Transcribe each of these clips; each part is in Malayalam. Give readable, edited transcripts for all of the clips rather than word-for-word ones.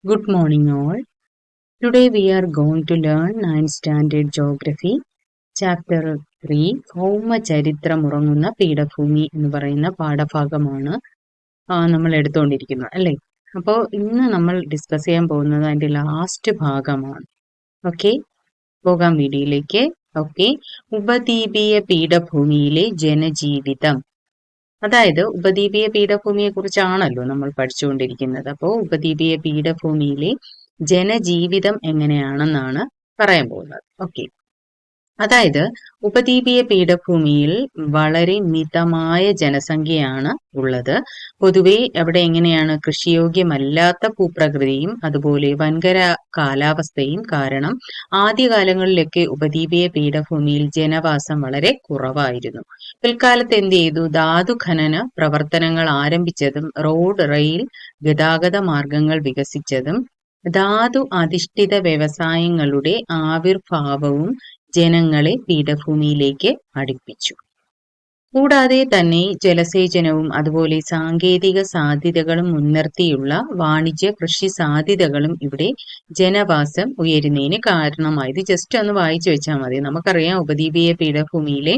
Good morning all. Today we are going to learn 9th Standard Geography, Chapter 3, ഭൗമചരിത്രമുറങ്ങുന്ന പീഠഭൂമി എന്ന് പറയുന്ന പാഠഭാഗമാണ് നമ്മൾ എടുത്തുകൊണ്ടിരിക്കുന്നത് അല്ലേ. അപ്പോൾ ഇന്ന് നമ്മൾ ഡിസ്കസ് ചെയ്യാൻ പോകുന്നത് അതിൻ്റെ ലാസ്റ്റ് ഭാഗമാണ്. ഓക്കെ, പോകാം വീഡിയോയിലേക്ക്. ഓക്കെ, ഉപദ്വീപീയ പീഠഭൂമിയിലെ ജനജീവിതം. അതായത് ഉപദ്വീപീയ പീഠഭൂമിയെ കുറിച്ചാണല്ലോ നമ്മൾ പഠിച്ചുകൊണ്ടിരിക്കുന്നത്. അപ്പോൾ ഉപദ്വീപീയ പീഠഭൂമിയിലെ ജനജീവിതം എങ്ങനെയാണെന്നാണ് പറയാൻ പോകുന്നത്. ഓക്കെ, അതായത് ഉപദ്വീപീയ പീഠഭൂമിയിൽ വളരെ മിതമായ ജനസംഖ്യയാണ് ഉള്ളത്. പൊതുവെ അവിടെ എങ്ങനെയാണ് കൃഷിയോഗ്യമല്ലാത്ത ഭൂപ്രകൃതിയും അതുപോലെ വൻകര കാലാവസ്ഥയും കാരണം ആദ്യകാലങ്ങളിലൊക്കെ ഉപദ്വീപീയ പീഠഭൂമിയിൽ ജനവാസം വളരെ കുറവായിരുന്നു. പിൽക്കാലത്ത് എന്ത് ചെയ്തു? ധാതു ഖനന പ്രവർത്തനങ്ങൾ ആരംഭിച്ചതും റോഡ് റെയിൽ ഗതാഗത മാർഗങ്ങൾ വികസിച്ചതും ധാതു അധിഷ്ഠിത വ്യവസായങ്ങളുടെ ആവിർഭാവവും ജനങ്ങളെ പീഠഭൂമിയിലേക്ക് അടുപ്പിച്ചു. കൂടാതെ തന്നെ ജലസേചനവും അതുപോലെ സാങ്കേതിക സാധ്യതകളും മുൻനിർത്തിയുള്ള വാണിജ്യ കൃഷി സാധ്യതകളും ഇവിടെ ജനവാസം ഉയരുന്നതിന് കാരണമായത്. ജസ്റ്റ് ഒന്ന് വായിച്ചു വെച്ചാൽ മതി. നമുക്കറിയാം ഉപദ്വീപീയ പീഠഭൂമിയിലെ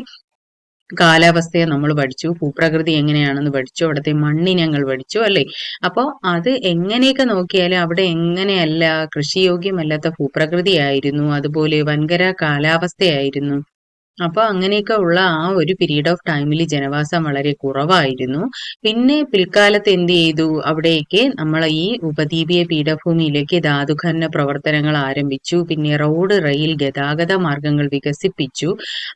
കാലാവസ്ഥയെ നമ്മൾ പഠിച്ചു, ഭൂപ്രകൃതി എങ്ങനെയാണെന്ന് പഠിച്ചു, അവിടുത്തെ മണ്ണിനങ്ങൾ പഠിച്ചു അല്ലേ. അപ്പോൾ അത് എങ്ങനെയൊക്കെ നോക്കിയാലും അവിടെ എങ്ങനെയല്ല, കൃഷിയോഗ്യമല്ലാത്ത ഭൂപ്രകൃതിയായിരുന്നു, അതുപോലെ വൻകര കാലാവസ്ഥയായിരുന്നു. അപ്പോൾ അങ്ങനെയൊക്കെ ഉള്ള ആ ഒരു പീരീഡ് ഓഫ് ടൈമിൽ ജനവാസം വളരെ കുറവായിരുന്നു. പിന്നെ പിൽക്കാലത്ത് എന്ത് ചെയ്തു? അവിടേക്ക് നമ്മൾ ഈ ഉപദ്വീപീയ പീഠഭൂമിയിലേക്ക് ധാതുഖനന പ്രവർത്തനങ്ങൾ ആരംഭിച്ചു. പിന്നെ റോഡ് റെയിൽ ഗതാഗത മാർഗങ്ങൾ വികസിപ്പിച്ചു.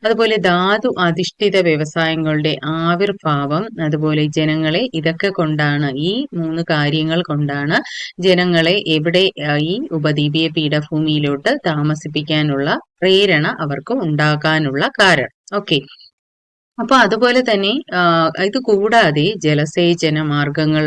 അതുപോലെ ധാതു അധിഷ്ഠിത വ്യവസായങ്ങളുടെ ആവിർഭാവം, അതുപോലെ ജനങ്ങളെ ഇതൊക്കെ കൊണ്ടാണ്, ഈ 3 കാര്യങ്ങൾ കൊണ്ടാണ് ജനങ്ങളെ എവിടെ ഈ ഉപദ്വീപീയ പീഠഭൂമിയിലോട്ട് താമസിപ്പിക്കാനുള്ള പ്രേരണ അവർക്ക് ഉണ്ടാകാനുള്ള കാരണം. ഓക്കെ, അപ്പൊ അതുപോലെ തന്നെ ഇത് കൂടാതെ ജലസേചന മാർഗങ്ങൾ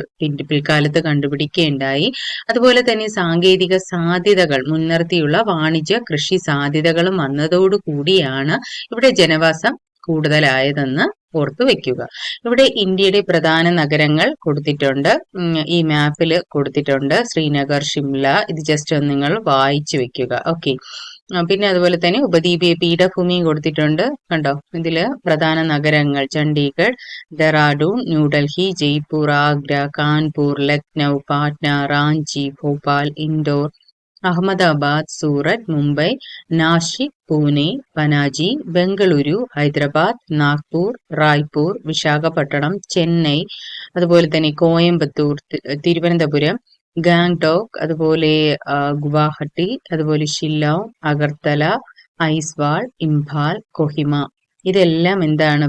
പിൽക്കാലത്ത് കണ്ടുപിടിക്കുകയുണ്ടായി. അതുപോലെ തന്നെ സാങ്കേതിക സാധ്യതകൾ മുൻനിർത്തിയുള്ള വാണിജ്യ കൃഷി സാധ്യതകളും വന്നതോടുകൂടിയാണ് ഇവിടെ ജനവാസം കൂടുതലായതെന്ന് ഓർത്തു വെക്കുക. ഇവിടെ ഇന്ത്യയുടെ പ്രധാന നഗരങ്ങൾ കൊടുത്തിട്ടുണ്ട്, ഈ മാപ്പിൽ കൊടുത്തിട്ടുണ്ട്. ശ്രീനഗർ, ഷിംല. ഇത് ജസ്റ്റ് ഒന്ന് നിങ്ങൾ വായിച്ചു വെക്കുക. ഓക്കെ, പിന്നെ അതുപോലെ തന്നെ ഉപദ്വീപീയ പീഠഭൂമിയും കൊടുത്തിട്ടുണ്ട്. കണ്ടോ, ഇതില് പ്രധാന നഗരങ്ങൾ ചണ്ഡീഗഡ്, ഡെറാഡൂൺ, ന്യൂഡൽഹി, ജയ്പൂർ, ആഗ്ര, കാൺപൂർ, ലക്നൗ, പാട്ന, റാഞ്ചി, ഭോപ്പാൽ, ഇൻഡോർ, അഹമ്മദാബാദ്, സൂററ്റ്, മുംബൈ, നാഷിക്, പൂനെ, പനാജി, ബംഗളൂരു, ഹൈദരാബാദ്, നാഗ്പൂർ, റായ്പൂർ, വിശാഖപട്ടണം, ചെന്നൈ, അതുപോലെ തന്നെ കോയമ്പത്തൂർ, തിരുവനന്തപുരം, ഗാംഗ്ടോക്ക്, അതുപോലെ ഗുവാഹട്ടി, അതുപോലെ ഷില്ലോങ്, അഗർത്തല, ഐസ്വാൾ, ഇംഫാൽ, കൊഹിമ. ഇതെല്ലാം എന്താണ്?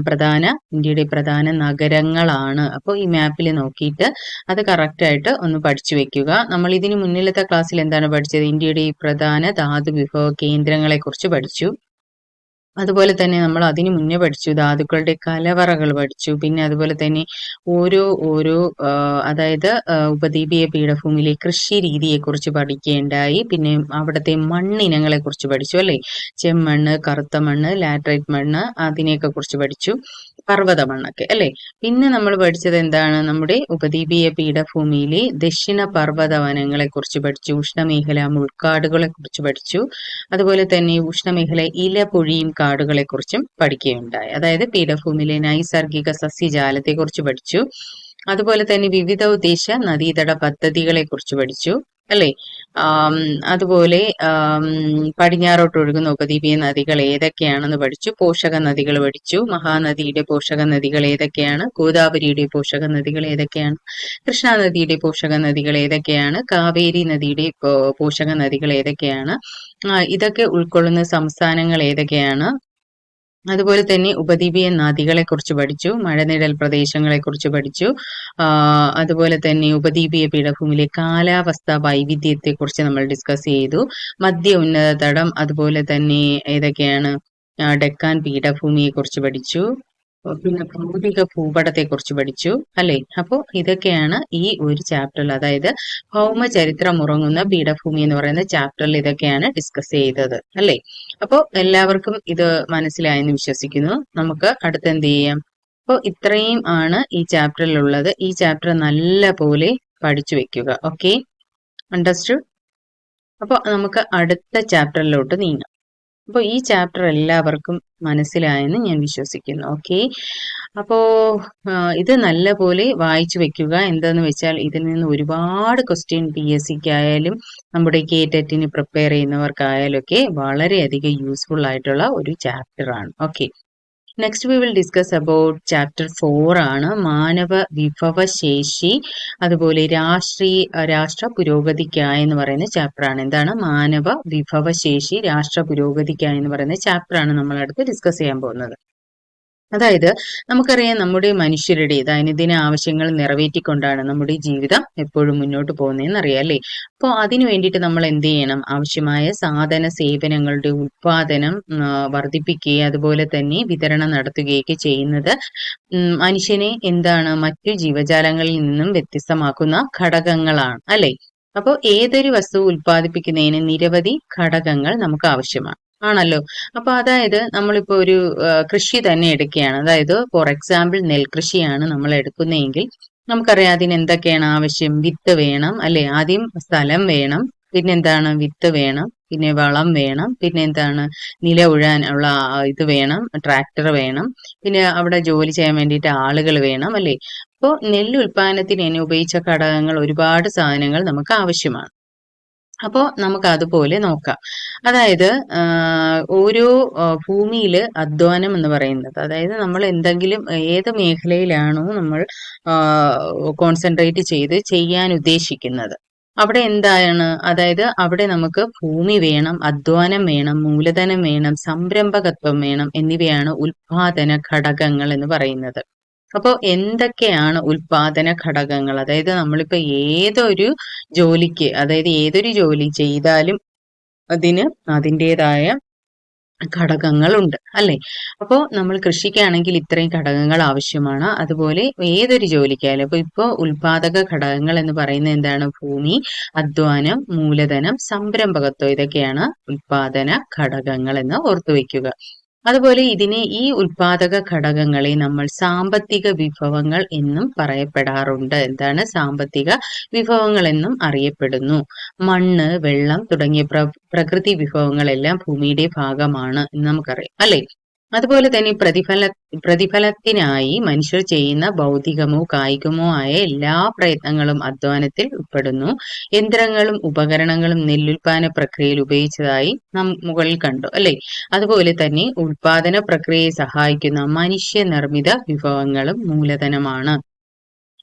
ഇന്ത്യയുടെ പ്രധാന നഗരങ്ങളാണ്. അപ്പോൾ ഈ മാപ്പിൽ നോക്കിയിട്ട് അത് കറക്റ്റായിട്ട് ഒന്ന് പഠിച്ചു വെക്കുക. നമ്മൾ ഇതിന് മുന്നിലത്തെ ക്ലാസ്സിൽ എന്താണ് പഠിച്ചത്? ഇന്ത്യയുടെ ഈ പ്രധാന ധാതു വിഭവ കേന്ദ്രങ്ങളെ കുറിച്ച് പഠിച്ചു. അതുപോലെ തന്നെ നമ്മൾ അതിന് മുന്നേ പഠിച്ചു ധാതുക്കളുടെ കലവറകൾ പഠിച്ചു. പിന്നെ അതുപോലെ തന്നെ ഓരോ അതായത് ഉപദ്വീപീയ പീഠഭൂമിയിലെ കൃഷി രീതിയെക്കുറിച്ച് പഠിക്കുകയുണ്ടായി. പിന്നെ അവിടുത്തെ മണ്ണിനങ്ങളെ കുറിച്ച് പഠിച്ചു അല്ലേ. ചെമ്മണ്ണ്, കറുത്ത മണ്ണ്, ലാറ്ററൈറ്റ് മണ്ണ്, അതിനെയൊക്കെ കുറിച്ച് പഠിച്ചു. പർവ്വത മണ്ണൊക്കെ അല്ലേ. പിന്നെ നമ്മൾ പഠിച്ചത് എന്താണ്? നമ്മുടെ ഉപദ്വീപീയ പീഠഭൂമിയിലെ ദക്ഷിണ പർവ്വത വനങ്ങളെ കുറിച്ച് പഠിച്ചു. ഉഷ്ണമേഖല മുൾക്കാടുകളെ കുറിച്ച് പഠിച്ചു. അതുപോലെ തന്നെ ഉഷ്ണമേഖല ഇലപൊഴിയും കാടുകളെ കുറിച്ചും പഠിക്കുകയുണ്ടായി. അതായത് പീഠഭൂമിയിലെ നൈസർഗിക സസ്യജാലത്തെ കുറിച്ച് പഠിച്ചു. അതുപോലെ തന്നെ വിവിധ ഉദ്ദേശ നദീതട പദ്ധതികളെ കുറിച്ച് പഠിച്ചു അല്ലേ. അതുപോലെ പടിഞ്ഞാറോട്ട് ഒഴുകുന്ന ഉപദ്വീപീയ നദികൾ ഏതൊക്കെയാണെന്ന് പഠിച്ചു. പോഷക നദികൾ പഠിച്ചു. മഹാനദിയുടെ പോഷക നദികൾ ഏതൊക്കെയാണ്? ഗോദാവരിയുടെ പോഷക നദികൾ ഏതൊക്കെയാണ്? കൃഷ്ണാനദിയുടെ പോഷക നദികൾ ഏതൊക്കെയാണ്? കാവേരി നദിയുടെ പോഷക നദികൾ ഏതൊക്കെയാണ്? ഇതൊക്കെ ഉൾക്കൊള്ളുന്ന സംസ്ഥാനങ്ങൾ ഏതൊക്കെയാണ്? അതുപോലെ തന്നെ ഉപദ്വീപീയ നദികളെ കുറിച്ച് പഠിച്ചു. മഴനിഴൽ പ്രദേശങ്ങളെ കുറിച്ച് പഠിച്ചു. അതുപോലെ തന്നെ ഉപദ്വീപീയ പീഠഭൂമിയിലെ കാലാവസ്ഥ വൈവിധ്യത്തെ കുറിച്ച് നമ്മൾ ഡിസ്കസ് ചെയ്തു. മധ്യ ഉന്നത തടം, അതുപോലെ തന്നെ ഏതൊക്കെയാണ്? ഡെക്കാൻ പീഠഭൂമിയെ കുറിച്ച് പഠിച്ചു. പിന്നെ ഭൗതിക ഭൂപടത്തെ കുറിച്ച് പഠിച്ചു അല്ലെ. അപ്പോൾ ഇതൊക്കെയാണ് ഈ ഒരു ചാപ്റ്ററിൽ, അതായത് ഭൗമചരിത്രം ഉറങ്ങുന്ന പീഠഭൂമി എന്ന് പറയുന്ന ചാപ്റ്ററിൽ ഇതൊക്കെയാണ് ഡിസ്കസ് ചെയ്തത് അല്ലെ. അപ്പോൾ എല്ലാവർക്കും ഇത് മനസ്സിലായെന്ന് വിശ്വസിക്കുന്നു. നമുക്ക് അടുത്ത് എന്ത് ചെയ്യാം? അപ്പോൾ ഇത്രയും ആണ് ഈ ചാപ്റ്ററിലുള്ളത്. ഈ ചാപ്റ്റർ നല്ല പോലെ പഠിച്ചു വെക്കുക. Okay, understood? അപ്പോൾ നമുക്ക് അടുത്ത ചാപ്റ്ററിലോട്ട് നീങ്ങാം. അപ്പോൾ ഈ ചാപ്റ്റർ എല്ലാവർക്കും മനസ്സിലായെന്ന് ഞാൻ വിശ്വസിക്കുന്നു. ഓക്കെ, അപ്പോൾ ഇത് നല്ലപോലെ വായിച്ചു വെക്കുക. എന്താന്ന് വെച്ചാൽ ഇതിൽ നിന്ന് ഒരുപാട് ക്വസ്റ്റ്യൻ PSCക്ക് ആയാലും നമ്മുടെ KTETന് പ്രിപ്പയർ ചെയ്യുന്നവർക്കായാലും ഒക്കെ വളരെയധികം യൂസ്ഫുൾ ആയിട്ടുള്ള ഒരു ചാപ്റ്റർ ആണ്. Okay, next we will discuss about chapter 4 ആണ് മാനവ വിഭവശേഷി, അതുപോലെ രാഷ്ട്ര പുരോഗതിക്കായി എന്ന് പറയുന്ന ചാപ്റ്റർ ആണ്. എന്താണ് മാനവ വിഭവശേഷി രാഷ്ട്ര പുരോഗതിക്കായി എന്ന് പറയുന്ന ചാപ്റ്റർ ആണ് നമ്മൾ അടുത്ത് ഡിസ്കസ് ചെയ്യാൻ പോകുന്നത്. അതായത് നമുക്കറിയാം നമ്മുടെ മനുഷ്യരുടെ ദൈനംദിന ആവശ്യങ്ങൾ നിറവേറ്റിക്കൊണ്ടാണ് നമ്മുടെ ജീവിതം എപ്പോഴും മുന്നോട്ട് പോകുന്നതെന്ന് അറിയാം അല്ലേ. അപ്പോൾ അതിനു വേണ്ടിയിട്ട് നമ്മൾ എന്ത് ചെയ്യണം? ആവശ്യമായ സാധന സേവനങ്ങളുടെ ഉത്പാദനം വർദ്ധിപ്പിക്കുകയും അതുപോലെ തന്നെ വിതരണം നടത്തുകയൊക്കെ ചെയ്യുന്നത് മനുഷ്യനെ എന്താണ് മറ്റു ജീവജാലങ്ങളിൽ നിന്നും വ്യത്യസ്തമാക്കുന്ന ഘടകങ്ങളാണ് അല്ലെ. അപ്പോൾ ഏതൊരു വസ്തു ഉൽപ്പാദിപ്പിക്കുന്നതിന് നിരവധി ഘടകങ്ങൾ നമുക്ക് ആവശ്യമാണ് ആണല്ലോ. അപ്പൊ അതായത് നമ്മളിപ്പോ ഒരു കൃഷി തന്നെ എടുക്കുകയാണ്. അതായത് ഫോർ എക്സാമ്പിൾ നെൽകൃഷിയാണ് നമ്മൾ എടുക്കുന്നതെങ്കിൽ നമുക്കറിയാം അതിന് എന്തൊക്കെയാണ് ആവശ്യം? വിത്ത് വേണം അല്ലെ. ആദ്യം സ്ഥലം വേണം, പിന്നെന്താണ് വിത്ത് വേണം, പിന്നെ വളം വേണം, പിന്നെ എന്താണ് നില ഉഴാൻ ഉള്ള ഇത് വേണം, ട്രാക്ടർ വേണം, പിന്നെ അവിടെ ജോലി ചെയ്യാൻ വേണ്ടിയിട്ട് ആളുകൾ വേണം അല്ലെ. അപ്പോൾ നെല്ല് ഉൽപാദനത്തിന് തന്നെ ഉപയോഗിച്ച ഘടകങ്ങൾ ഒരുപാട് സാധനങ്ങൾ നമുക്ക് ആവശ്യമാണ്. അപ്പോൾ നമുക്ക് അതുപോലെ നോക്കാം. അതായത് ഓരോ ഭൂമിയിൽ അധ്വാനം എന്ന് പറയുന്നത്, അതായത് നമ്മൾ എന്തെങ്കിലും ഏത് മേഖലയിലാണോ നമ്മൾ കോൺസെൻട്രേറ്റ് ചെയ്ത് ചെയ്യാൻ ഉദ്ദേശിക്കുന്നത് അവിടെ എന്താണ്, അതായത് അവിടെ നമുക്ക് ഭൂമി വേണം, അധ്വാനം വേണം, മൂലധനം വേണം, സംരംഭകത്വം വേണം എന്നിവയാണ് ഉൽപാദന ഘടകങ്ങൾ എന്ന് പറയുന്നത്. അപ്പോൾ എന്തൊക്കെയാണ് ഉൽപാദന ഘടകങ്ങൾ? അതായത് നമ്മളിപ്പോ ഏതൊരു ജോലിക്ക്, അതായത് ഏതൊരു ജോലി ചെയ്താലും അതിന് അതിൻ്റെതായ ഘടകങ്ങളുണ്ട് അല്ലെ. അപ്പോൾ നമ്മൾ കൃഷിക്കാണെങ്കിൽ ഇത്രയും ഘടകങ്ങൾ ആവശ്യമാണ്. അതുപോലെ ഏതൊരു ജോലിക്കായാലും ഇപ്പോൾ ഉൽപാദക ഘടകങ്ങൾ എന്ന് പറയുന്നത് എന്താണ്? ഭൂമി, അധ്വാനം, മൂലധനം, സംരംഭകത്വം, ഇതൊക്കെയാണ് ഉൽപാദന ഘടകങ്ങൾ എന്ന് ഓർത്തുവെക്കുക. അതുപോലെ ഈ ഉൽപാദക ഘടകങ്ങളെ നമ്മൾ സാമ്പത്തിക വിഭവങ്ങൾ എന്നും പറയപ്പെടാറുണ്ട്. എന്താണ്? സാമ്പത്തിക വിഭവങ്ങൾ എന്നും അറിയപ്പെടുന്നു. മണ്ണ്, വെള്ളം തുടങ്ങിയ പ്രകൃതി വിഭവങ്ങളെല്ലാം ഭൂമിയുടെ ഭാഗമാണ് എന്ന് നമുക്കറിയാം അല്ലെ. അതുപോലെ തന്നെ പ്രതിഫലത്തിനായി മനുഷ്യർ ചെയ്യുന്ന ഭൗതികമോ കായികമോ ആയ എല്ലാ പ്രയത്നങ്ങളും അധ്വാനത്തിൽ ഉൾപ്പെടുന്നു. യന്ത്രങ്ങളും ഉപകരണങ്ങളും നെല്ലുൽപാദന പ്രക്രിയയിൽ ഉപയോഗിച്ചതായി നാം മുകളിൽ കണ്ടു അല്ലെ. അതുപോലെ തന്നെ ഉൽപാദന പ്രക്രിയയെ സഹായിക്കുന്ന മനുഷ്യനിർമ്മിത വിഭവങ്ങളും മൂലധനമാണ്.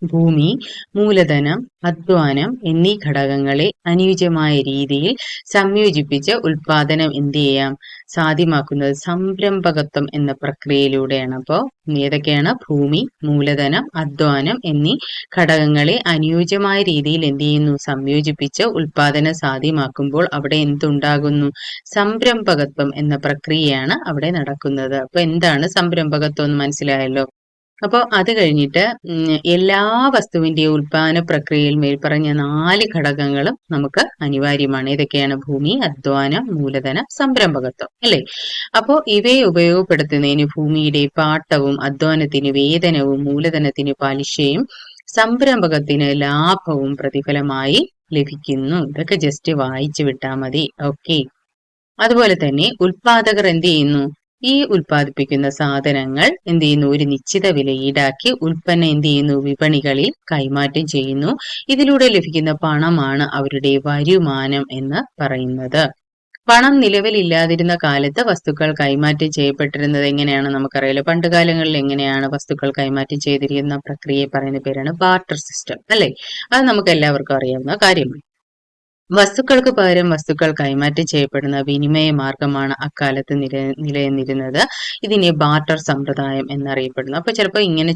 ഭൂമി, മൂലധനം, അധ്വാനം എന്നീ ഘടകങ്ങളെ അനുയോജ്യമായ രീതിയിൽ സംയോജിപ്പിച്ച് ഉൽപാദനം എന്ത് ചെയ്യാം? സാധ്യമാക്കുന്നത് സംരംഭകത്വം എന്ന പ്രക്രിയയിലൂടെയാണ്. അപ്പോൾ ഏതൊക്കെയാണ്? ഭൂമി, മൂലധനം, അധ്വാനം എന്നീ ഘടകങ്ങളെ അനുയോജ്യമായ രീതിയിൽ എന്ത് ചെയ്യുന്നു? സംയോജിപ്പിച്ച് ഉൽപാദനം സാധ്യമാക്കുമ്പോൾ അവിടെ എന്തുണ്ടാകുന്നു? സംരംഭകത്വം എന്ന പ്രക്രിയയാണ് അവിടെ നടക്കുന്നത്. അപ്പൊ എന്താണ് സംരംഭകത്വം എന്ന് മനസ്സിലായല്ലോ. അപ്പോൾ അത് കഴിഞ്ഞിട്ട് എല്ലാ വസ്തുവിന്റെയും ഉൽപാദന പ്രക്രിയയിൽ മേൽപ്പറഞ്ഞ 4 ഘടകങ്ങളും നമുക്ക് അനിവാര്യമാണ്. ഇതൊക്കെയാണ് ഭൂമി, അധ്വാനം, മൂലധനം, സംരംഭകത്വം അല്ലെ. അപ്പോൾ ഇവയെ ഉപയോഗപ്പെടുത്തുന്നതിന് ഭൂമിയുടെ പാട്ടവും, അധ്വാനത്തിന് വേതനവും, മൂലധനത്തിന് പലിശയും, സംരംഭകത്തിന് ലാഭവും പ്രതിഫലമായി ലഭിക്കുന്നു. ഇതൊക്കെ ജസ്റ്റ് വായിച്ചു വിട്ടാൽ മതി. ഓക്കെ, അതുപോലെ തന്നെ ഉൽപാദകർ എന്ത് ചെയ്യുന്നു? ഈ ഉൽപ്പാദിപ്പിക്കുന്ന സാധനങ്ങൾ എന്ത് ചെയ്യുന്നു? ഒരു നിശ്ചിത വില ഈടാക്കി ഉൽപ്പന്നം എന്ത് ചെയ്യുന്നു? വിപണികളിൽ കൈമാറ്റം ചെയ്യുന്നു. ഇതിലൂടെ ലഭിക്കുന്ന പണമാണ് അവരുടെ വരുമാനം എന്ന് പറയുന്നത്. പണം നിലവിലില്ലാതിരുന്ന കാലത്ത് വസ്തുക്കൾ കൈമാറ്റം ചെയ്യപ്പെട്ടിരുന്നത് എങ്ങനെയാണ് നമുക്കറിയാലോ. പണ്ട് കാലങ്ങളിൽ എങ്ങനെയാണ് വസ്തുക്കൾ കൈമാറ്റം ചെയ്തിരിക്കുന്ന പ്രക്രിയയെ പറയുന്ന പേരാണ് ബാർട്ടർ സിസ്റ്റം അല്ലെ. അത് നമുക്ക് എല്ലാവർക്കും അറിയാവുന്ന കാര്യമാണ്. വസ്തുക്കൾക്ക് പകരം വസ്തുക്കൾ കൈമാറ്റം ചെയ്യപ്പെടുന്ന വിനിമയ മാർഗമാണ് അക്കാലത്ത് നിലനിന്നിരുന്നത്. ഇതിനെ ബാർട്ടർ സമ്പ്രദായം എന്നറിയപ്പെടുന്നു. അപ്പൊ ചിലപ്പോൾ ഇങ്ങനെ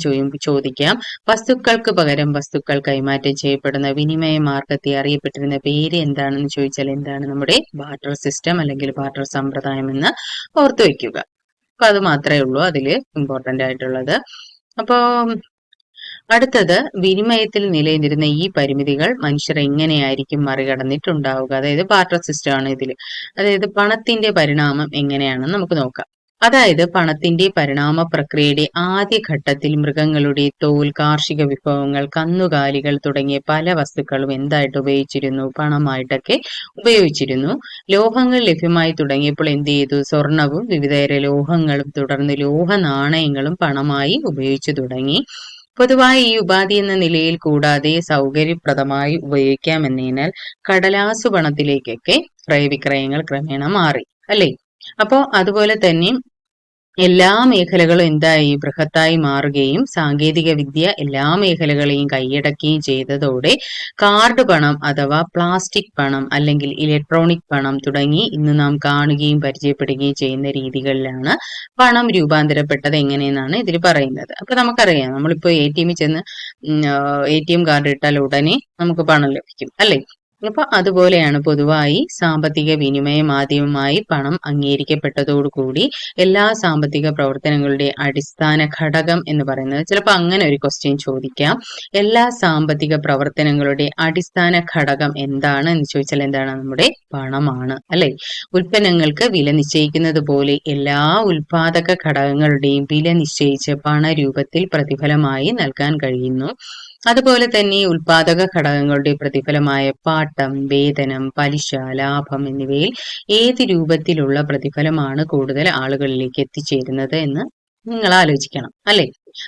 ചോദിക്കാം, വസ്തുക്കൾക്ക് പകരം വസ്തുക്കൾ കൈമാറ്റം ചെയ്യപ്പെടുന്ന വിനിമയ മാർഗത്തെ അറിയപ്പെട്ടിരുന്ന പേര് എന്താണെന്ന് ചോദിച്ചാൽ എന്താണ്? നമ്മുടെ ബാർട്ടർ സിസ്റ്റം അല്ലെങ്കിൽ ബാർട്ടർ സമ്പ്രദായം എന്ന് ഓർത്തു വെക്കുക. അപ്പൊ അത് മാത്രമേ ഉള്ളൂ അതില് ഇമ്പോർട്ടന്റ് ആയിട്ടുള്ളത്. അപ്പോ അടുത്തത്, വിനിമയത്തിൽ നിലനിന്നിരുന്ന ഈ പരിമിതികൾ മനുഷ്യർ എങ്ങനെയായിരിക്കും മറികടന്നിട്ടുണ്ടാവുക? അതായത് ബാർട്ടർ സിസ്റ്റം ആണ് ഇതിൽ. അതായത് പണത്തിന്റെ പരിണാമം എങ്ങനെയാണെന്ന് നമുക്ക് നോക്കാം. അതായത് പണത്തിന്റെ പരിണാമ പ്രക്രിയയുടെ ആദ്യ ഘട്ടത്തിൽ മൃഗങ്ങളുടെ തോൽ, കാർഷിക വിഭവങ്ങൾ, കന്നുകാലികൾ തുടങ്ങിയ പല വസ്തുക്കളും എന്തായിട്ട് ഉപയോഗിച്ചിരുന്നു? പണമായിട്ടൊക്കെ ഉപയോഗിച്ചിരുന്നു. ലോഹങ്ങൾ ലഭ്യമായി തുടങ്ങിയപ്പോൾ എന്ത് ചെയ്തു? സ്വർണവും വിവിധതര ലോഹങ്ങളും തുടർന്ന് ലോഹ നാണയങ്ങളും പണമായി ഉപയോഗിച്ചു തുടങ്ങി. പൊതുവായി ഈ ഉപാധി എന്ന നിലയിൽ കൂടാതെ സൗകര്യപ്രദമായി ഉപയോഗിക്കാമെന്നതിനാൽ കടലാസു പണത്തിലേക്കൊക്കെ ക്രയവിക്രയങ്ങൾ ക്രമേണ മാറി, അല്ലേ? അപ്പോ അതുപോലെ തന്നെ എല്ലാ മേഖലകളും എന്തായി? ബൃഹത്തായി മാറുകയും സാങ്കേതിക വിദ്യ എല്ലാ മേഖലകളെയും കൈയടക്കുകയും ചെയ്തതോടെ കാർഡ് പണം അഥവാ പ്ലാസ്റ്റിക് പണം അല്ലെങ്കിൽ ഇലക്ട്രോണിക് പണം തുടങ്ങി ഇന്ന് നാം കാണുകയും പരിചയപ്പെടുകയും ചെയ്യുന്ന രീതികളിലാണ് പണം രൂപാന്തരപ്പെട്ടത് എങ്ങനെയെന്നാണ് ഇതിൽ പറയുന്നത്. അപ്പൊ നമുക്കറിയാം, നമ്മളിപ്പോ ATM ചെന്ന് ATM കാർഡ് ഇട്ടാൽ ഉടനെ നമുക്ക് പണം ലഭിക്കും, അല്ലെ? അപ്പൊ അതുപോലെയാണ് പൊതുവായി സാമ്പത്തിക വിനിമയ മാധ്യമമായി പണം അംഗീകരിക്കപ്പെട്ടതോടുകൂടി എല്ലാ സാമ്പത്തിക പ്രവർത്തനങ്ങളുടെ അടിസ്ഥാന ഘടകം എന്ന് പറയുന്നത്, ചിലപ്പോൾ അങ്ങനെ ഒരു ക്വസ്റ്റ്യൻ ചോദിക്കാം, എല്ലാ സാമ്പത്തിക പ്രവർത്തനങ്ങളുടെ അടിസ്ഥാന ഘടകം എന്താണ് എന്ന് ചോദിച്ചാൽ എന്താണ്? നമ്മുടെ പണമാണ്, അല്ലെ? ഉൽപ്പന്നങ്ങൾക്ക് വില നിശ്ചയിക്കുന്നത് പോലെ എല്ലാ ഉൽപാദക ഘടകങ്ങളുടെയും വില നിശ്ചയിച്ച് പണരൂപത്തിൽ പ്രതിഫലമായി നൽകാൻ കഴിയുന്നു. അതുപോലെ തന്നെ ഉൽപാദക ഘടകങ്ങളുടെ പ്രതിഫലമായ പാട്ടം, വേതനം, പലിശ, ലാഭം എന്നിവയിൽ ഏത് രൂപത്തിലുള്ള പ്രതിഫലമാണ് കൂടുതൽ ആളുകളിലേക്ക് എത്തിച്ചേരുന്നത് എന്ന് നിങ്ങൾ ആലോചിക്കണം, അല്ലെ?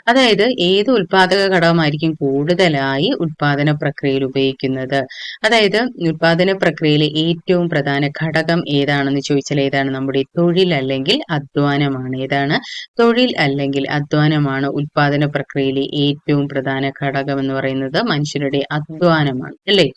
അതായത് ഏത് ഉൽപാദക ഘടകമായിരിക്കും കൂടുതലായി ഉൽപാദന പ്രക്രിയയിൽ ഉപയോഗിക്കുന്നത്? അതായത് ഉൽപാദന പ്രക്രിയയിലെ ഏറ്റവും പ്രധാന ഘടകം ഏതാണെന്ന് ചോദിച്ചാൽ ഏതാണ്? നമ്മുടെ തൊഴിൽ അല്ലെങ്കിൽ അധ്വാനമാണ്. ഏതാണ്? തൊഴിൽ അല്ലെങ്കിൽ അധ്വാനമാണ് ഉൽപാദന പ്രക്രിയയിലെ ഏറ്റവും പ്രധാന ഘടകം എന്ന് പറയുന്നത്. മനുഷ്യരുടെ അധ്വാനമാണ്, അല്ലേ?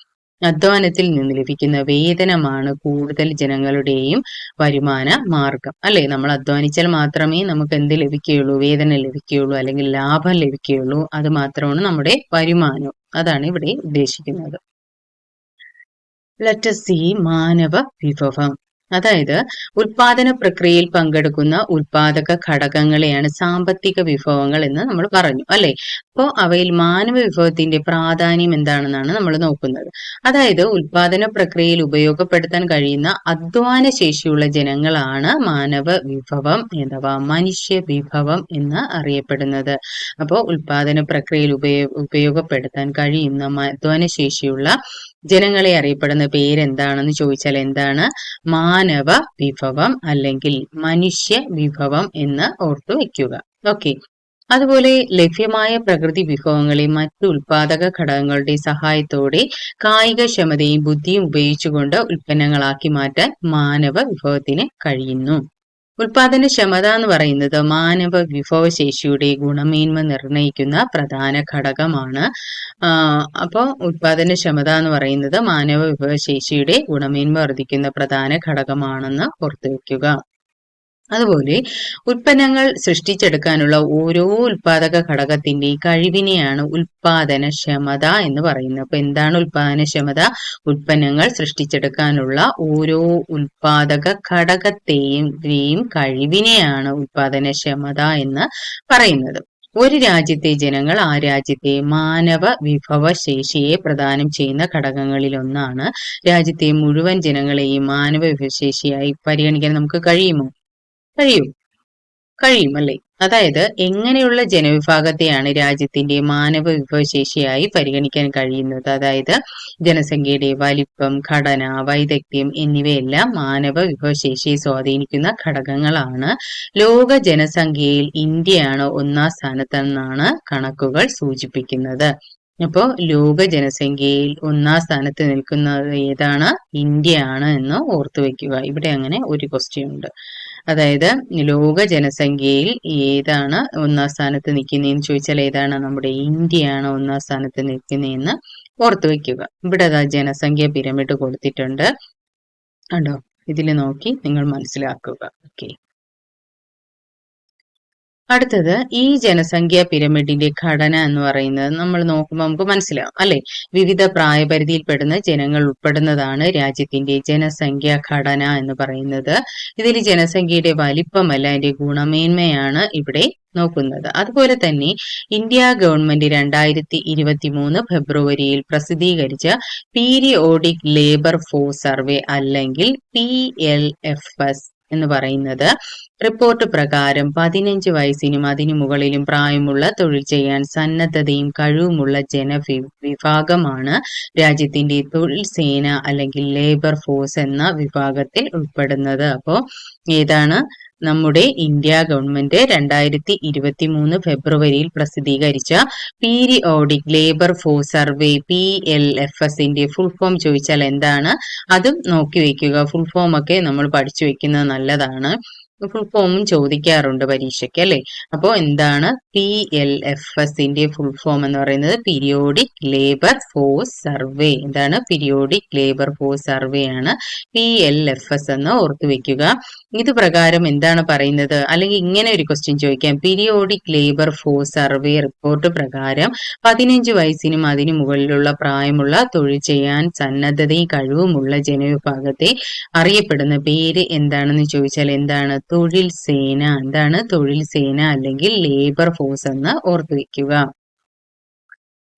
അധ്വാനത്തിൽ നിന്ന് ലഭിക്കുന്ന വേതനമാണ് കൂടുതൽ ജനങ്ങളുടെയും വരുമാന മാർഗം, അല്ലെ? നമ്മൾ അധ്വാനിച്ചാൽ മാത്രമേ നമുക്ക് എന്ത് ലഭിക്കുകയുള്ളൂ? വേതനം ലഭിക്കുകയുള്ളൂ, അല്ലെങ്കിൽ ലാഭം ലഭിക്കുകയുള്ളൂ. അത് മാത്രമാണ് നമ്മുടെ വരുമാനം. അതാണ് ഇവിടെ ഉദ്ദേശിക്കുന്നത്. ലെറ്റ് us see മാനവ വിഭവം. അതായത് ഉൽപാദന പ്രക്രിയയിൽ പങ്കെടുക്കുന്ന ഉൽപാദക ഘടകങ്ങളെയാണ് സാമ്പത്തിക വിഭവങ്ങൾ എന്ന് നമ്മൾ പറഞ്ഞു, അല്ലെ? അപ്പോൾ അവയിൽ മാനവ വിഭവത്തിന്റെ പ്രാധാന്യം എന്താണെന്നാണ് നമ്മൾ നോക്കുന്നത്. അതായത് ഉൽപാദന പ്രക്രിയയിൽ ഉപയോഗപ്പെടുത്താൻ കഴിയുന്ന അധ്വാന ശേഷിയുള്ള ജനങ്ങളാണ് മാനവ വിഭവം അഥവാ മനുഷ്യ വിഭവം എന്ന് അറിയപ്പെടുന്നത്. അപ്പോൾ ഉൽപാദന പ്രക്രിയയിൽ ഉപയോഗപ്പെടുത്താൻ കഴിയുന്ന അധ്വാന ശേഷിയുള്ള ജനങ്ങളെ അറിയപ്പെടുന്ന പേരെന്താണെന്ന് ചോദിച്ചാൽ എന്താണ്? മാനവ വിഭവം അല്ലെങ്കിൽ മനുഷ്യ വിഭവം എന്ന് ഓർത്തു വെക്കുക. ഓക്കെ. അതുപോലെ ലഭ്യമായ പ്രകൃതി വിഭവങ്ങളെ മറ്റു ഉൽപാദക ഘടകങ്ങളുടെ സഹായത്തോടെ കായികക്ഷമതയും ബുദ്ധിയും ഉപയോഗിച്ചുകൊണ്ട് ഉൽപ്പന്നങ്ങളാക്കി മാറ്റാൻ മാനവ വിഭവത്തിന് കഴിയുന്നു. ഉൽപാദനക്ഷമത എന്ന് പറയുന്നത് മാനവ വിഭവശേഷിയുടെ ഗുണമേന്മ നിർണ്ണയിക്കുന്ന പ്രധാന ഘടകമാണ്. അപ്പോൾ ഉൽപാദനക്ഷമത എന്ന് പറയുന്നത് മാനവ വിഭവശേഷിയുടെ ഗുണമേന്മ വർദ്ധിക്കുന്ന പ്രധാന ഘടകമാണെന്ന് ഓർത്തുവെക്കുക. അതുപോലെ ഉൽപ്പന്നങ്ങൾ സൃഷ്ടിച്ചെടുക്കാനുള്ള ഓരോ ഉൽപാദക ഘടകത്തിന്റെയും കഴിവിനെയാണ് ഉൽപാദനക്ഷമത എന്ന് പറയുന്നത്. അപ്പൊ എന്താണ് ഉൽപാദനക്ഷമത? ഉൽപ്പന്നങ്ങൾ സൃഷ്ടിച്ചെടുക്കാനുള്ള ഓരോ ഉൽപാദക ഘടകത്തെയും കഴിവിനെയാണ് ഉൽപാദനക്ഷമത എന്ന് പറയുന്നത്. ഒരു രാജ്യത്തെ ജനങ്ങൾ ആ രാജ്യത്തെ മാനവ വിഭവശേഷിയെ പ്രദാനം ചെയ്യുന്ന ഘടകങ്ങളിൽ ഒന്നാണ്. രാജ്യത്തെ മുഴുവൻ ജനങ്ങളെയും മാനവ വിഭവശേഷിയായി പരിഗണിക്കാൻ നമുക്ക് കഴിയുമോ? കഴിയും, അല്ലേ? അതായത് എങ്ങനെയുള്ള ജനവിഭാഗത്തെയാണ് രാജ്യത്തിന്റെ മാനവ വിഭവശേഷിയായി പരിഗണിക്കാൻ കഴിയുന്നത്? അതായത് ജനസംഖ്യയുടെ വലിപ്പം, ഘടന, വൈദഗ്ധ്യം എന്നിവയെല്ലാം മാനവ വിഭവശേഷിയെ സ്വാധീനിക്കുന്ന ഘടകങ്ങളാണ്. ലോക ജനസംഖ്യയിൽ ഇന്ത്യയാണ് 1ാം സ്ഥാനത്തെന്നാണ് കണക്കുകൾ സൂചിപ്പിക്കുന്നത്. അപ്പോ ലോക ജനസംഖ്യയിൽ 1ാം സ്ഥാനത്ത് നിൽക്കുന്നത് ഏതാണ്? ഇന്ത്യയാണ് എന്ന് ഓർത്തു വെക്കുക. ഇവിടെ അങ്ങനെ ഒരു ക്വസ്റ്റ്യൻ ഉണ്ട്. അതായത് ലോക ജനസംഖ്യയിൽ ഏതാണ് 1ാം സ്ഥാനത്ത് നിൽക്കുന്നതെന്ന് ചോദിച്ചാൽ ഏതാണ്? നമ്മുടെ ഇന്ത്യയാണ് 1ാം സ്ഥാനത്ത് നിൽക്കുന്നതെന്ന് ഓർത്തു വെക്കുക. ഇവിടെ ജനസംഖ്യ പിരമിഡ് കൊടുത്തിട്ടുണ്ട്, കണ്ടോ? ഇതിൽ നോക്കി നിങ്ങൾ മനസ്സിലാക്കുക. ഓക്കെ. അടുത്തത് ഈ ജനസംഖ്യാ പിരമിഡിന്റെ ഘടന എന്ന് പറയുന്നത് നമ്മൾ നോക്കുമ്പോൾ നമുക്ക് മനസ്സിലാവും, അല്ലെ? വിവിധ പ്രായപരിധിയിൽപ്പെടുന്ന ജനങ്ങൾ ഉൾപ്പെടുന്നതാണ് രാജ്യത്തിന്റെ ജനസംഖ്യാ ഘടന എന്ന് പറയുന്നത്. ഇതിൽ ജനസംഖ്യയുടെ വലിപ്പമല്ല, അതിന്റെ ഗുണമേന്മയാണ് ഇവിടെ നോക്കുന്നത്. അതുപോലെ തന്നെ ഇന്ത്യ ഗവൺമെന്റ് 2023 ഫെബ്രുവരിയിൽ പ്രസിദ്ധീകരിച്ച പീരിയോഡിക് ലേബർ ഫോഴ്സ് സർവേ അല്ലെങ്കിൽ PLFS എന്ന് പറയുന്നത് റിപ്പോർട്ട് പ്രകാരം 15 വയസ്സിനും അതിനു മുകളിലും പ്രായമുള്ള തൊഴിൽ ചെയ്യാൻ സന്നദ്ധതയും കഴിവുമുള്ള വിഭാഗമാണ് രാജ്യത്തിന്റെ തൊഴിൽ സേന അല്ലെങ്കിൽ ലേബർ ഫോഴ്സ് എന്ന വിഭാഗത്തിൽ ഉൾപ്പെടുന്നത്. അപ്പോ ഏതാണ്? നമ്മുടെ ഇന്ത്യ ഗവൺമെന്റ് 2023 ഫെബ്രുവരിയിൽ പ്രസിദ്ധീകരിച്ച പീരിയോഡിക് ലേബർ ഫോഴ്സ് സർവേ PLFSന്റെ ഫുൾ ഫോം ചോദിച്ചാൽ എന്താണ്? അതും നോക്കി വെക്കുക. ഫുൾ ഫോം ഒക്കെ നമ്മൾ പഠിച്ചു വെക്കുന്നത് നല്ലതാണ്. ഫുൾ ഫോമും ചോദിക്കാറുണ്ട് പരീക്ഷയ്ക്ക് അല്ലെ. അപ്പോൾ എന്താണ് PLFSന്റെ ഫുൾ ഫോം എന്ന് പറയുന്നത്? Periodic labour force survey. എന്താണ്? പീരിയോഡിക് ലേബർ ഫോഴ്സ് സർവേ ആണ് PLFS എന്ന് ഓർത്തു വെക്കുക. ഇത് പ്രകാരം എന്താണ് പറയുന്നത്? അല്ലെങ്കിൽ ഇങ്ങനെ ഒരു ക്വസ്റ്റ്യൻ ചോദിക്കാം. Periodic labour force survey report പ്രകാരം 15 വയസ്സിനും അതിനു മുകളിലുള്ള പ്രായമുള്ള തൊഴിൽ ചെയ്യാൻ സന്നദ്ധതയും കഴിവുമുള്ള ജനവിഭാഗത്തെ അറിയപ്പെടുന്ന പേര് എന്താണെന്ന് ചോദിച്ചാൽ എന്താണ്? തൊഴിൽ സേന. എന്താണ്? തൊഴിൽ സേന അല്ലെങ്കിൽ ലേബർ ഫോഴ്സ് എന്ന് ഓർത്തു വെക്കുക.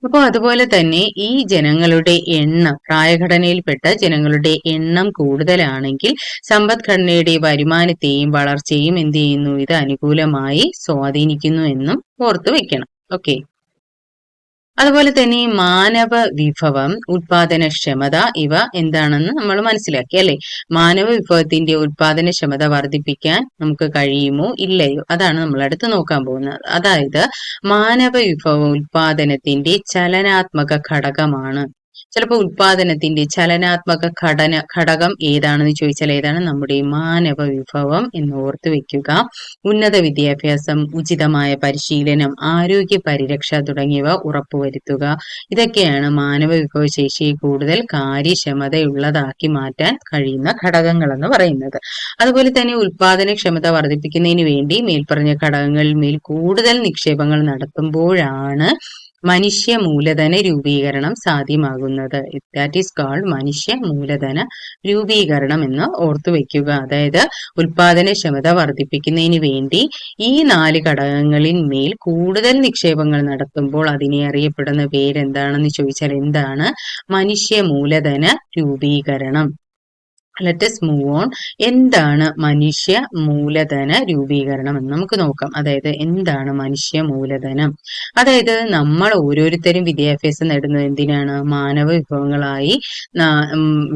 അപ്പോൾ അതുപോലെ തന്നെ ഈ ജനങ്ങളുടെ എണ്ണം, പ്രായഘടനയിൽപ്പെട്ട ജനങ്ങളുടെ എണ്ണം കൂടുതലാണെങ്കിൽ സമ്പദ്ഘടനയുടെ വരുമാനത്തെയും വളർച്ചയും എന്ത് ചെയ്യുന്നു? ഇത് അനുകൂലമായി സ്വാധീനിക്കുന്നു എന്നും ഓർത്തു വെക്കണം. ഓക്കെ. അതുപോലെ തന്നെ മാനവ വിഭവം, ഉൽപാദനക്ഷമത ഇവ എന്താണെന്ന് നമ്മൾ മനസ്സിലാക്കി അല്ലെ. മാനവ വിഭവത്തിന്റെ ഉൽപാദനക്ഷമത വർദ്ധിപ്പിക്കാൻ നമുക്ക് കഴിയുമോ ഇല്ലയോ? അതാണ് നമ്മൾ അടുത്ത് നോക്കാൻ പോകുന്നത്. അതായത് മാനവ വിഭവ ഉൽപാദനത്തിന്റെ ചലനാത്മക ഘടകമാണ്. ചിലപ്പോൾ ഉൽപാദനത്തിന്റെ ചലനാത്മക ഘടകം ഏതാണെന്ന് ചോദിച്ചാൽ ഏതാണ്? നമ്മുടെ മാനവ വിഭവം എന്ന് ഓർത്തു വെക്കുക. ഉന്നത വിദ്യാഭ്യാസം, ഉചിതമായ പരിശീലനം, ആരോഗ്യ പരിരക്ഷ തുടങ്ങിയവ ഉറപ്പുവരുത്തുക. ഇതൊക്കെയാണ് മാനവ വിഭവശേഷിയെ കൂടുതൽ കാര്യക്ഷമതയുള്ളതാക്കി മാറ്റാൻ കഴിയുന്ന ഘടകങ്ങൾ എന്ന് പറയുന്നത്. അതുപോലെ തന്നെ ഉൽപാദനക്ഷമത വർദ്ധിപ്പിക്കുന്നതിന് വേണ്ടി മേൽപ്പറഞ്ഞ ഘടകങ്ങളിൽ മേൽ കൂടുതൽ നിക്ഷേപങ്ങൾ നടത്തുമ്പോഴാണ് മനുഷ്യ മൂലധന രൂപീകരണം സാധ്യമാകുന്നത്. ദാറ്റ് ഈസ് കാൾഡ് മനുഷ്യ മൂലധന രൂപീകരണം എന്ന് ഓർത്തു വെക്കുക. അതായത് ഉൽപാദനക്ഷമത വർദ്ധിപ്പിക്കുന്നതിന് വേണ്ടി ഈ 4 ഘടകങ്ങളിൽ മേൽ കൂടുതൽ നിക്ഷേപങ്ങൾ നടത്തുമ്പോൾ അതിനെ അറിയപ്പെടുന്ന പേരെന്താണെന്ന് ചോദിച്ചാൽ എന്താണ്? മനുഷ്യ മൂലധന രൂപീകരണം. Let us move on. എന്താണ് മനുഷ്യ മൂലധന രൂപീകരണം എന്ന് നമുക്ക് നോക്കാം. അതായത് എന്താണ് മനുഷ്യ മൂലധനം? അതായത് നമ്മൾ ഓരോരുത്തരും വിദ്യാഭ്യാസം നേടുന്നത് എന്തിനാണ്? മാനവ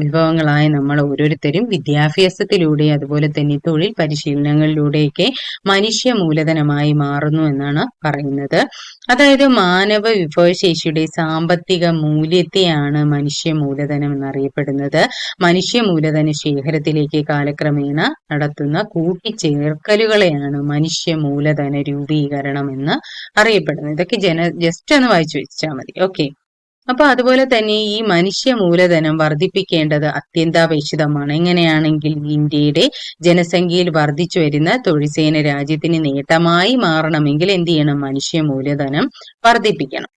വിഭവങ്ങളായി നമ്മൾ ഓരോരുത്തരും വിദ്യാഭ്യാസത്തിലൂടെ അതുപോലെ തന്നെ തൊഴിൽ പരിശീലനങ്ങളിലൂടെയൊക്കെ മനുഷ്യ മൂലധനമായി മാറുന്നു എന്നാണ് പറയുന്നത്. അതായത് മാനവ വിഭവശേഷിയുടെ സാമ്പത്തിക മൂല്യത്തെയാണ് മനുഷ്യ മൂലധനം എന്നറിയപ്പെടുന്നത്. മനുഷ്യ മൂലധന ശേഖരത്തിലേക്ക് കാലക്രമേണ നടത്തുന്ന കൂട്ടിച്ചേർക്കലുകളെയാണ് മനുഷ്യ മൂലധന രൂപീകരണം എന്ന് അറിയപ്പെടുന്നത്. ഇതൊക്കെ ജസ്റ്റ് ഒന്ന് വായിച്ചു വെച്ചാൽ മതി. ഓക്കെ. അപ്പൊ അതുപോലെ തന്നെ ഈ മനുഷ്യ മൂലധനം വർദ്ധിപ്പിക്കേണ്ടത് അത്യന്താപേക്ഷിതമാണ്. എങ്ങനെയാണെങ്കിൽ ഇന്ത്യയുടെ ജനസംഖ്യയിൽ വർദ്ധിച്ചു വരുന്ന തൊഴിൽ സേന രാജ്യത്തിന് നേട്ടമായി മാറണമെങ്കിൽ എന്ത് ചെയ്യണം? മനുഷ്യ മൂലധനം വർദ്ധിപ്പിക്കണം.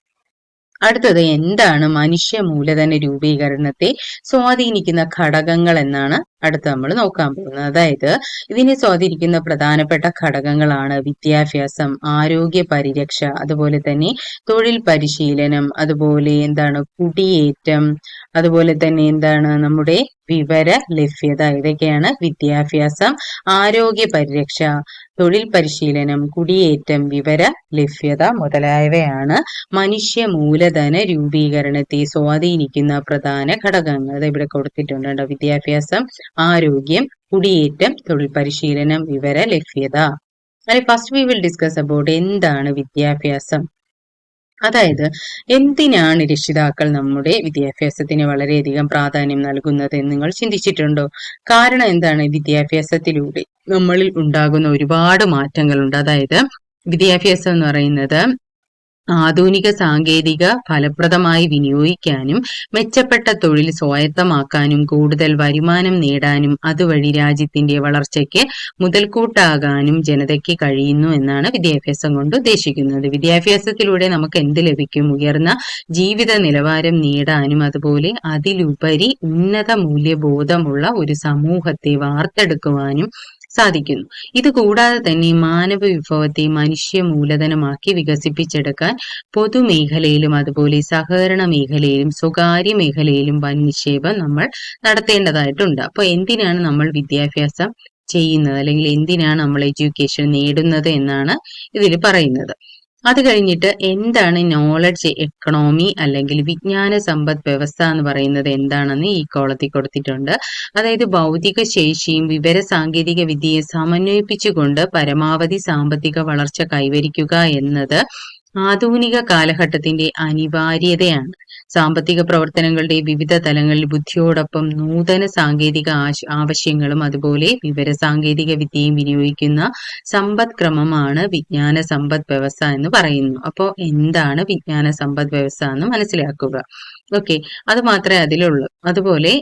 അടുത്തത് എന്താണ് മനുഷ്യ മൂലധന രൂപീകരണത്തെ സ്വാധീനിക്കുന്ന ഘടകങ്ങൾ എന്നാണ് അടുത്ത് നമ്മൾ നോക്കാൻ പോകുന്നത്. അതായത് ഇതിനെ സ്വാധീനിക്കുന്ന പ്രധാനപ്പെട്ട ഘടകങ്ങളാണ് വിദ്യാഭ്യാസം, ആരോഗ്യ പരിരക്ഷ, അതുപോലെ തന്നെ തൊഴിൽ പരിശീലനം, അതുപോലെ എന്താണ് കുടിയേറ്റം, അതുപോലെ തന്നെ എന്താണ് നമ്മുടെ വിവര ലഭ്യത. ഇതൊക്കെയാണ് വിദ്യാഭ്യാസം, ആരോഗ്യ പരിരക്ഷ, തൊഴിൽ പരിശീലനം, കുടിയേറ്റം, വിവര ലഭ്യത മുതലായവയാണ് മനുഷ്യ മൂലധന രൂപീകരണത്തെ സ്വാധീനിക്കുന്ന പ്രധാന ഘടകങ്ങൾ. അത് ഇവിടെ കൊടുത്തിട്ടുണ്ട്. വിദ്യാഭ്യാസം, ആരോഗ്യം, കുടിയേറ്റം, തൊഴിൽ പരിശീലനം, വിവര ലഭ്യത. First we will discuss about എന്താണ് വിദ്യാഭ്യാസം. അതായത് എന്തിനാണ് രക്ഷിതാക്കൾ നമ്മുടെ വിദ്യാഭ്യാസത്തിന് വളരെയധികം പ്രാധാന്യം നൽകുന്നത് എന്ന് നിങ്ങൾ ചിന്തിച്ചിട്ടുണ്ടോ? കാരണം എന്താണ്? വിദ്യാഭ്യാസത്തിലൂടെ നമ്മളിൽ ഉണ്ടാകുന്ന ഒരുപാട് മാറ്റങ്ങളുണ്ട്. അതായത് വിദ്യാഭ്യാസം എന്ന് പറയുന്നത് ആധുനിക സാങ്കേതിക ഫലപ്രദമായി വിനിയോഗിക്കാനും മെച്ചപ്പെട്ട തൊഴിൽ സ്വായത്തമാക്കാനും കൂടുതൽ വരുമാനം നേടാനും അതുവഴി രാജ്യത്തിന്റെ വളർച്ചയ്ക്ക് മുതൽക്കൂട്ടാകാനും ജനതയ്ക്ക് കഴിയുന്നു എന്നാണ് വിദ്യാഭ്യാസം കൊണ്ട് ഉദ്ദേശിക്കുന്നത്. വിദ്യാഭ്യാസത്തിലൂടെ നമുക്ക് എന്ത് ലഭിക്കും? ഉയർന്ന ജീവിത നിലവാരം നേടാനും അതുപോലെ അതിലുപരി ഉന്നത മൂല്യബോധമുള്ള ഒരു സമൂഹത്തെ വാർത്തെടുക്കുവാനും സാധിക്കുന്നു. ഇത് കൂടാതെ തന്നെ മാനവ വിഭവത്തെ മനുഷ്യ മൂലധനമാക്കി വികസിപ്പിച്ചെടുക്കാൻ പൊതുമേഖലയിലും അതുപോലെ സഹകരണ മേഖലയിലും സ്വകാര്യ മേഖലയിലും വൻ നിക്ഷേപം നമ്മൾ നടത്തേണ്ടതായിട്ടുണ്ട്. അപ്പൊ എന്തിനാണ് നമ്മൾ വിദ്യാഭ്യാസം ചെയ്യുന്നത്, അല്ലെങ്കിൽ എന്തിനാണ് നമ്മൾ എഡ്യൂക്കേഷൻ നേടുന്നത് എന്നാണ് ഇതിൽ പറയുന്നത്. അത് കഴിഞ്ഞിട്ട് എന്താണ് നോളജ് എക്കണോമി അല്ലെങ്കിൽ വിജ്ഞാന സമ്പദ് വ്യവസ്ഥ എന്ന് പറയുന്നത് എന്താണെന്ന് ഈ കോളത്തിൽ കൊടുത്തിട്ടുണ്ട്. അതായത് ഭൗതിക ശേഷിയും വിവര സാങ്കേതിക വിദ്യയും സമന്വയിപ്പിച്ചുകൊണ്ട് പരമാവധി സാമ്പത്തിക വളർച്ച കൈവരിക്കുക എന്നത് ആധുനിക കാലഘട്ടത്തിന്റെ അനിവാര്യതയാണ്. സാമ്പത്തിക പ്രവർത്തനങ്ങളുടെ വിവിധ തലങ്ങളിൽ ബുദ്ധിയോടൊപ്പം നൂതന സാങ്കേതിക ആവശ്യങ്ങളും അതുപോലെ വിവര സാങ്കേതിക വിദ്യയും വിനിയോഗിക്കുന്ന സമ്പദ് ക്രമമാണ് വിജ്ഞാന സമ്പദ് വ്യവസ്ഥ എന്ന് പറയുന്നു. അപ്പോൾ എന്താണ് വിജ്ഞാന സമ്പദ് വ്യവസ്ഥ എന്ന് മനസ്സിലാക്കുക. ഓക്കെ, അത് മാത്രമേ അതിലുള്ളൂ. അതുപോലെ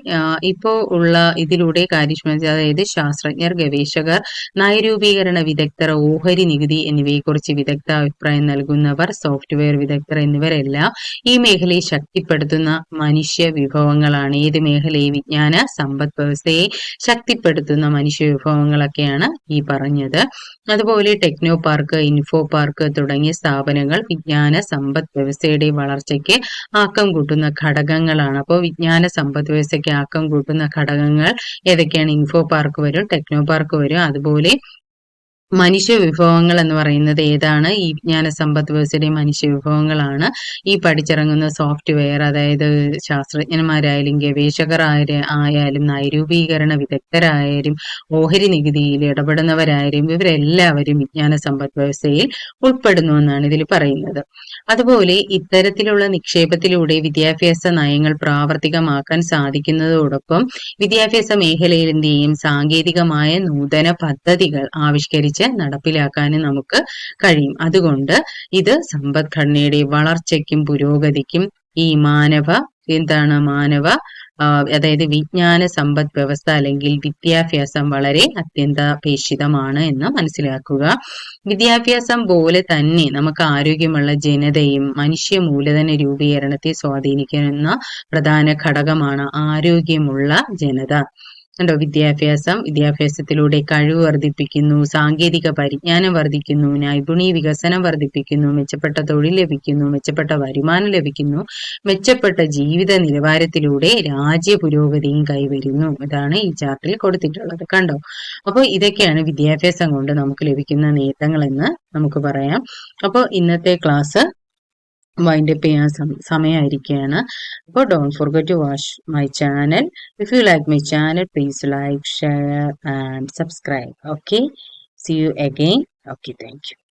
ഇപ്പോ ഉള്ള ഇതിലൂടെ കാര്യക്ഷമത, അതായത് ശാസ്ത്രജ്ഞർ, ഗവേഷകർ, നയരൂപീകരണ വിദഗ്ധർ, ഓഹരി നികുതി എന്നിവയെക്കുറിച്ച് വിദഗ്ധ അഭിപ്രായം നൽകുന്നവർ, സോഫ്റ്റ്വെയർ വിദഗ്ധർ എന്നിവരെല്ലാം ഈ മേഖലയെ ശക്തിപ്പെടുത്തുന്ന മനുഷ്യ വിഭവങ്ങളാണ്. ഏത് മേഖലയെ? വിജ്ഞാന സമ്പദ് വ്യവസ്ഥയെ ശക്തിപ്പെടുത്തുന്ന മനുഷ്യ വിഭവങ്ങളൊക്കെയാണ് ഈ പറഞ്ഞത്. അതുപോലെ ടെക്നോ പാർക്ക്, ഇൻഫോ പാർക്ക് തുടങ്ങിയ സ്ഥാപനങ്ങൾ വിജ്ഞാന സമ്പദ് വ്യവസ്ഥയുടെ വളർച്ചയ്ക്ക് ആക്കം കൂട്ടുന്ന ഘടകങ്ങളാണ്. അപ്പോൾ വിജ്ഞാന സമ്പദ് വ്യവസ്ഥയ്ക്ക് ആക്കം കൂട്ടുന്ന ഘടകങ്ങൾ ഏതൊക്കെയാണ്? ഇൻഫോ പാർക്ക് വരും, ടെക്നോ പാർക്ക് വരും. അതുപോലെ മനുഷ്യ വിഭവങ്ങൾ എന്ന് പറയുന്നത് ഏതാണ്? ഈ വിജ്ഞാന സമ്പദ് വ്യവസ്ഥയുടെ മനുഷ്യ വിഭവങ്ങളാണ്. ഈ പഠിച്ചിറങ്ങുന്ന സോഫ്റ്റ്വെയർ, അതായത് ശാസ്ത്രജ്ഞന്മാരായാലും ഗവേഷകർ ആയാലും നയരൂപീകരണ വിദഗ്ധരായാലും ഓഹരി നികുതിയിൽ ഇടപെടുന്നവരായാലും ഇവരെല്ലാവരും വിജ്ഞാന സമ്പദ് വ്യവസ്ഥയിൽ ഉൾപ്പെടുന്നുവെന്നാണ് ഇതിൽ പറയുന്നത്. അതുപോലെ ഇത്തരത്തിലുള്ള നിക്ഷേപത്തിലൂടെ വിദ്യാഭ്യാസ നയങ്ങൾ പ്രാവർത്തികമാക്കാൻ സാധിക്കുന്നതോടൊപ്പം വിദ്യാഭ്യാസ മേഖലയിലെയും സാങ്കേതികമായ നൂതന പദ്ധതികൾ ആവിഷ്കരിച്ച് നടപ്പിലാക്കാനും നമുക്ക് കഴിയും. അതുകൊണ്ട് ഇത് സമ്പദ്ഘടനയുടെ വളർച്ചയ്ക്കും പുരോഗതിക്കും ഈ മാനവ അതായത് വിജ്ഞാന സമ്പദ് വ്യവസ്ഥ അല്ലെങ്കിൽ വിദ്യാഭ്യാസം വളരെ അത്യന്താപേക്ഷിതമാണ് എന്ന് മനസ്സിലാക്കുക. വിദ്യാഭ്യാസം പോലെ തന്നെ നമുക്ക് ആരോഗ്യമുള്ള ജനതയും മനുഷ്യ മൂലധന രൂപീകരണത്തെ സ്വാധീനിക്കുന്ന പ്രധാന ഘടകമാണ് ആരോഗ്യമുള്ള ജനത. കണ്ടോ, വിദ്യാഭ്യാസത്തിലൂടെ കഴിവ് വർദ്ധിപ്പിക്കുന്നു, സാങ്കേതിക പരിജ്ഞാനം വർദ്ധിക്കുന്നു, നൈപുണ്യ വികസനം വർദ്ധിപ്പിക്കുന്നു, മെച്ചപ്പെട്ട തൊഴിൽ ലഭിക്കുന്നു, മെച്ചപ്പെട്ട വരുമാനം ലഭിക്കുന്നു, മെച്ചപ്പെട്ട ജീവിത നിലവാരത്തിലൂടെ രാജ്യ പുരോഗതിയും കൈവരുന്നു. ഇതാണ് ഈ ചാർട്ടിൽ കൊടുത്തിട്ടുള്ളത്. കണ്ടോ, അപ്പോൾ ഇതൊക്കെയാണ് വിദ്യാഭ്യാസം കൊണ്ട് നമുക്ക് ലഭിക്കുന്ന നേട്ടങ്ങളെന്ന് നമുക്ക് പറയാം. അപ്പോൾ ഇന്നത്തെ ക്ലാസ് വൈൻഡപ്പ് ചെയ്യാൻ സമയമായിരിക്കുകയാണ്. അപ്പോൾ don't forget to watch my channel. If you like my channel, please like, share and subscribe. Okay, see you again. Okay, thank you.